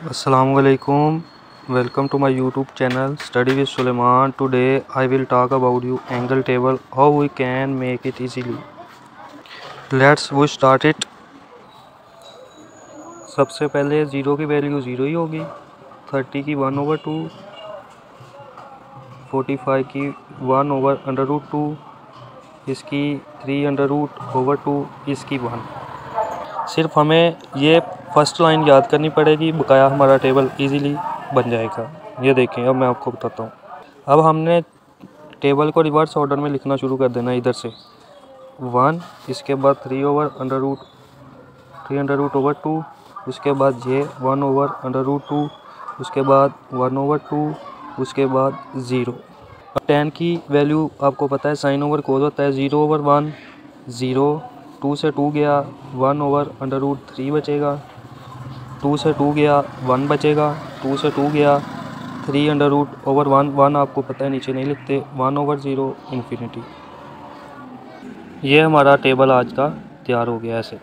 Assalamualaikum. Welcome to my YouTube channel Study with Suleiman. Today I will talk about you angle table, how we can make it easily. Let's we start it. सबसे पहले 0 की value 0 ही होगी, 30 की 1/2, 45 की 1/√2, इसकी 3/√2, इसकी 1। सिर्फ हमें ये फर्स्ट लाइन याद करनी पड़ेगी, बकाया हमारा टेबल इजीली बन जाएगा। ये देखें, अब मैं आपको बताता हूँ। अब हमने टेबल को रिवर्स ऑर्डर में लिखना शुरू कर देना, इधर से 1, इसके बाद 3/√2, उसके बाद ये 1/√2, उसके बाद 1/2, उसके बाद 0। अब 10 की वैल्यू आपको पता है साइन ओवर कोस होता है, 0/1, 0, 2 से 2 गया 1/√3 बचेगा, 2 से 2 गया 1 बचेगा, 2 से 2 गया 3/1, 1 आपको पता है नीचे नहीं लिखते, 1/0 इन्फिनिटी। ये हमारा टेबल आज का तैयार हो गया ऐसे।